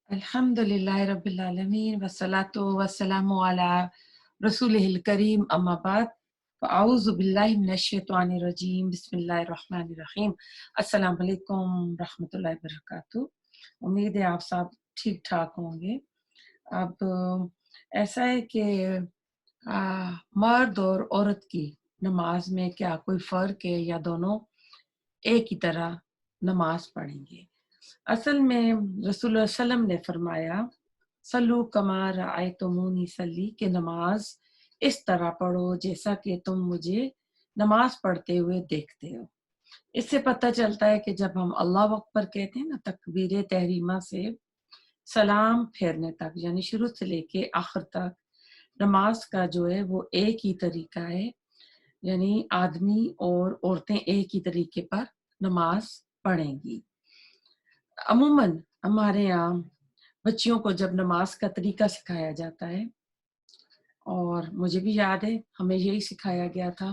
अल्हम्दुलिल्लाहि रब्बिल आलमीन वस्सलातु वस्सलामु अला रसूलिहिल करीम अम्मा बाद फ़अऊज़ु बिल्लाहि मिनश शैतानिर रजीम बिस्मिल्लाहिर रहमानिर रहीम। अस्सलाम वालेकुम रहमतुल्लाहि व बरकातहू। उम्मीद है आप सब ठीक ठाक होंगे। अब ऐसा है कि मर्द और औरत की नमाज में क्या कोई फ़र्क है या दोनों एक ही तरह नमाज पढ़ेंगे? असल में रसूलुल्लाह सल्लम ने फरमाया सल्लू कमा रअयतुमूनी सल्ली कि नमाज इस तरह पढ़ो जैसा कि तुम मुझे नमाज पढ़ते हुए देखते हो। इससे पता चलता है कि जब हम अल्लाह अकबर कहते हैं ना, तकबीर तहरीमा से सलाम फेरने तक यानी शुरू से लेके आखिर तक नमाज का जो है वो एक ही तरीका है, यानी आदमी और औरतें एक ही तरीके पर नमाज पढ़ेंगी। अमूमन हमारे यहाँ बच्चियों को जब नमाज का तरीका सिखाया जाता है, और मुझे भी याद है हमें यही सिखाया गया था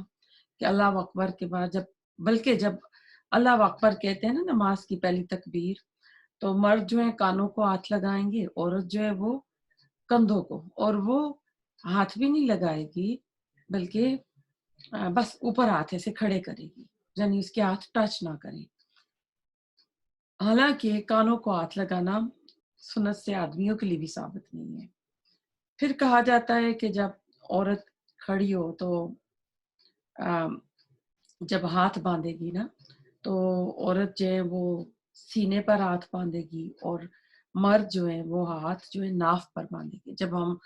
कि अल्लाह अकबर के बाद जब अल्लाह अकबर कहते हैं ना नमाज की पहली तकबीर, तो मर्द जो है कानों को हाथ लगाएंगे, औरत जो है वो कंधों को, और वो हाथ भी नहीं लगाएगी बल्कि बस ऊपर हाथ ऐसे खड़े करेगी, यानी उसके हाथ टच ना करें। हालांकि कानों को हाथ लगाना सुन्नत से आदमियों के लिए भी साबित नहीं है। फिर कहा जाता है कि जब औरत खड़ी हो तो अ, जब हाथ बांधेगी ना, तो औरत जो है वो सीने पर हाथ बांधेगी और मर्द जो है वो हाथ जो है नाफ पर बांधेगी। जब हम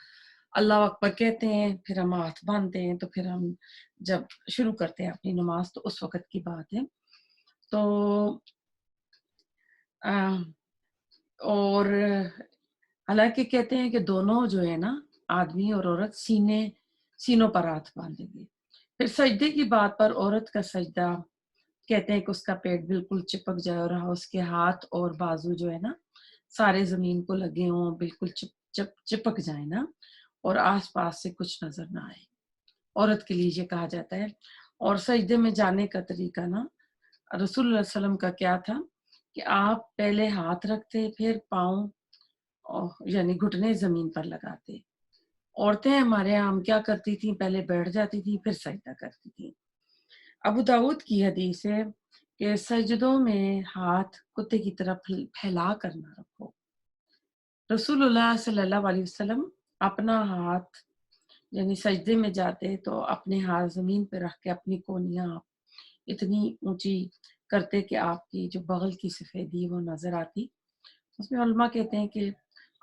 अल्लाह अकबर कहते हैं फिर हम हाथ बांधते हैं, तो फिर हम जब शुरू करते हैं अपनी नमाज तो उस वक़्त की बात है। तो अ, और हालाँकि कहते हैं कि दोनों जो है ना, आदमी और औरत सीनों पर हाथ बांधेंगे। फिर सजदे की बात पर औरत का सजदा कहते हैं कि उसका पेट बिल्कुल चिपक जाए और उसके हाथ और बाजू जो है ना, सारे ज़मीन को लगे हों, बिल्कुल चिपक जाए ना, और आस-पास से कुछ नज़र ना आए। औरत के लिए ये कहा जाता है। और सजदे में जाने का तरीका ना, रसूलुल्लाह सल्लम का क्या था कि आप पहले हाथ रखते, फिर पाँव यानी घुटने ज़मीन पर लगाते। औरतें हमारे यहाँ हम क्या करती थीं, पहले बैठ जाती थीं, फिर सजदा करती थीं। अबू दाऊद की हदीस है कि सजदों में हाथ कुत्ते की तरह फैला कर ना रखो। रसूलुल्लाह सल्लल्लाहु अलैहि वसल्लम अपना हाथ यानी सजदे में जाते तो अपने हाथ ज़मीन पे रख के अपनी कोहनियाँ इतनी ऊँची करते कि आपकी जो बगल की सफ़ेदी वो नज़र आती। उसमें उलमा कहते हैं कि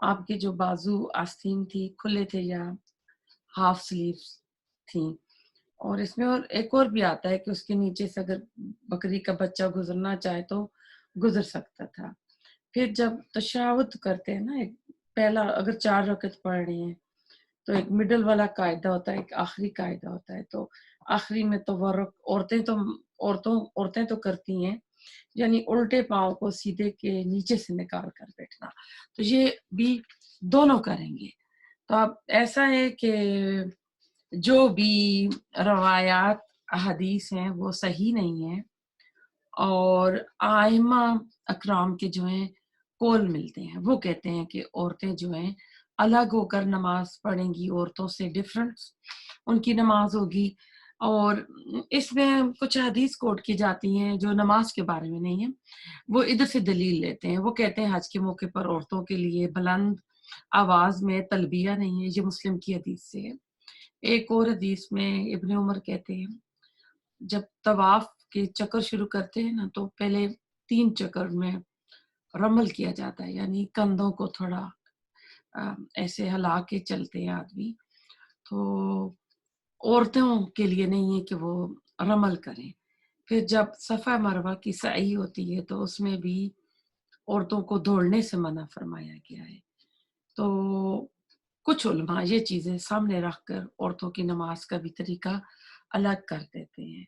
आपके जो बाजू आस्तीन थी खुले थे या हाफ स्लीव्स थी। और इसमें और एक और भी आता है कि उसके नीचे से अगर बकरी का बच्चा गुजरना चाहे तो गुजर सकता था। फिर जब तशahहुद करते हैं ना, एक पहला अगर 4 रकत पढ़ रहे हैं तो एक मिडल वाला कायदा होता है, एक आखिरी कायदा होता है। तो आखिरी में तो वर्क औरतें तो करती हैं, यानी उल्टे पाँव को सीधे के नीचे से निकाल कर बैठना। तो ये भी दोनों करेंगे। तो अब ऐसा है कि जो भी रवायात अहदीस हैं वो सही नहीं है, और आइम्मा अकराम के जो हैं कौल मिलते हैं। वो कहते हैं कि औरतें जो हैं अलग होकर नमाज पढ़ेंगी, औरतों से डिफरेंट उनकी नमाज होगी। और इसमें कुछ हदीस कोट की जाती हैं जो नमाज के बारे में नहीं है, वो इधर से दलील लेते हैं। वो कहते हैं हज के मौके पर औरतों के लिए बुलंद आवाज में तलबिया नहीं है, ये मुस्लिम की हदीस से है। एक और हदीस में इब्न उमर कहते हैं जब तवाफ के चक्कर शुरू करते हैं ना, तो पहले 3 चक्कर में रमल किया जाता है, यानी कंधों को थोड़ा ऐसे हिला के चलते हैं आदमी। तो औरतों के लिए नहीं है कि वो रमल करें। फिर जब सफ़ा मरवा की सई होती है तो उसमें भी औरतों को दौड़ने से मना फरमाया गया है। तो कुछ उलमा ये चीज़ें सामने रखकर औरतों की नमाज का भी तरीका अलग कर देते हैं।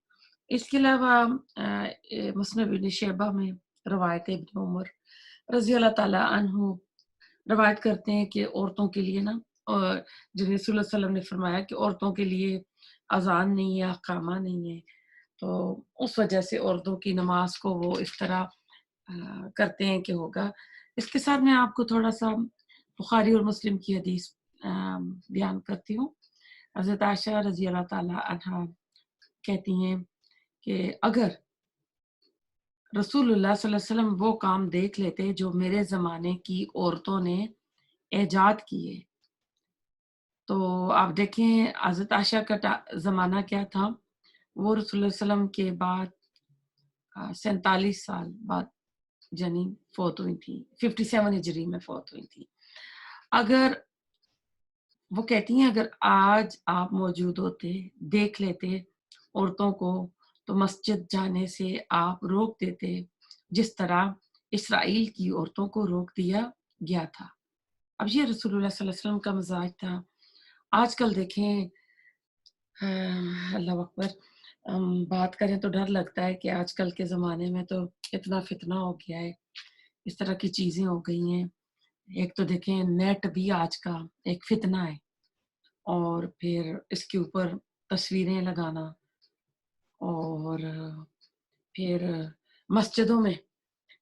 इसके अलावा मुस्नद इब्न शैबा में रवायत इब्न उमर रज़ी अल्लाह ताला अन्हु रवायत करते हैं कि औरतों के लिए ना, जो रसूलुल्लाह सल्लल्लाहु अलैहि वसल्लम ने फरमाया कि औरतों के लिए अज़ान नहीं है, अक़ामा नहीं है। तो उस वजह से औरतों की नमाज को वो इस तरह करते हैं कि होगा اس کے ساتھ میں آپ کو تھوڑا سا بخاری اور مسلم کی حدیث بیان کرتی ہوں۔ حضرت عائشہ رضی اللہ تعالی عنہا کہتی ہیں کہ اگر رسول اللہ صلی اللہ علیہ وسلم وہ کام دیکھ لیتے جو میرے زمانے کی عورتوں نے ایجاد کیے، تو آپ دیکھیں حضرت عائشہ کا زمانہ کیا تھا، وہ رسول اللہ صلی اللہ علیہ وسلم کے بعد 47 سال بعد یعنی فوت ہوئی تھی، 57 ہجری میں فوت ہوئی تھی۔ اگر وہ کہتی ہیں اگر آج آپ موجود ہوتے، دیکھ لیتے عورتوں کو، تو مسجد جانے سے آپ روک دیتے جس طرح اسرائیل کی عورتوں کو روک دیا گیا تھا۔ اب یہ رسول اللہ صلی اللہ علیہ وسلم کا مزاج تھا۔ آج کل دیکھیں اللہ اکبر، بات کریں تو ڈر لگتا ہے کہ آج کل کے زمانے میں تو اتنا فتنہ ہو گیا ہے، اس طرح کی چیزیں ہو گئی ہیں۔ ایک تو دیکھیں نیٹ بھی آج کا ایک فتنہ ہے، اور پھر اس کے اوپر تصویریں لگانا، اور پھر مسجدوں میں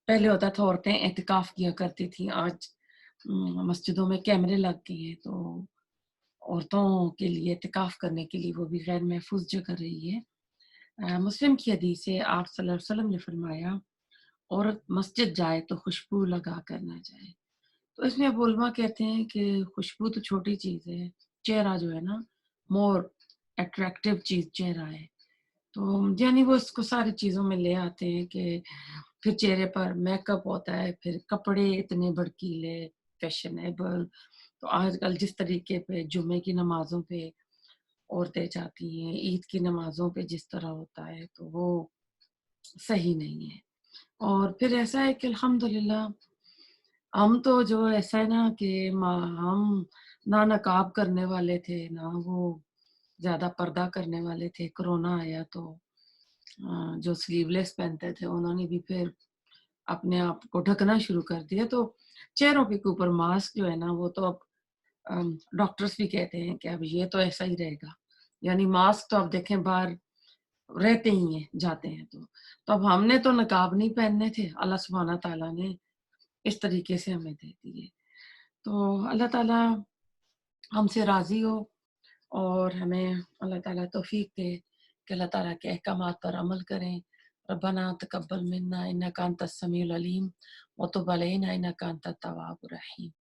پہلے ہوتا تھا عورتیں اعتکاف کیا کرتی تھیں، آج مسجدوں میں کیمرے لگ گئے ہیں تو عورتوں کے لیے اعتکاف کرنے کے لیے وہ بھی غیر محفوظ جگہ رہی ہے۔ مسلم کی حدیث ہے، آپ صلی اللہ علیہ وسلم نے فرمایا عورت مسجد جائے تو خوشبو لگا کر نہ جائے۔ تو اس میں ابو علماء کہتے ہیں کہ خوشبو تو چھوٹی چیز ہے، چہرہ جو ہے نا مور اٹریکٹیو چیز چہرہ ہے، تو یعنی وہ اس کو ساری چیزوں میں لے آتے ہیں کہ پھر چہرے پر میک اپ ہوتا ہے، پھر کپڑے اتنے بھڑکیلے فیشنیبل، تو آج کل جس طریقے پہ جمعے کی نمازوں پہ عورتیں جاتی ہیں، عید کی نمازوں پہ جس طرح ہوتا ہے تو وہ صحیح نہیں ہے۔ اور پھر ایسا ہے کہ الحمدللہ ہم تو جو ایسا ہے نا کہ ہم نہ نقاب کرنے والے تھے، نہ وہ زیادہ پردہ کرنے والے تھے۔ کرونا آیا تو جو سلیو لیس پہنتے تھے انہوں نے بھی پھر اپنے آپ کو ڈھکنا شروع کر دیا، تو چہروں کے اوپر ماسک جو ہے نا وہ تو اب ڈاکٹرز بھی کہتے ہیں کہ اب یہ تو ایسا ہی رہے گا، یعنی ماسک تو اب دیکھیں باہر رہتے ہی ہیں جاتے ہیں تو اب ہم نے تو نقاب نہیں پہننے تھے، اللہ سبحانہ تعالیٰ نے اس طریقے سے ہمیں دے دیے۔ تو اللہ تعالیٰ ہم سے راضی ہو اور ہمیں اللہ تعالیٰ توفیق دے کہ اللہ تعالیٰ کے احکامات پر عمل کریں۔ ربنا تقبل منا انک انت السمیع العلیم وتب علینا انک انت التواب الرحیم۔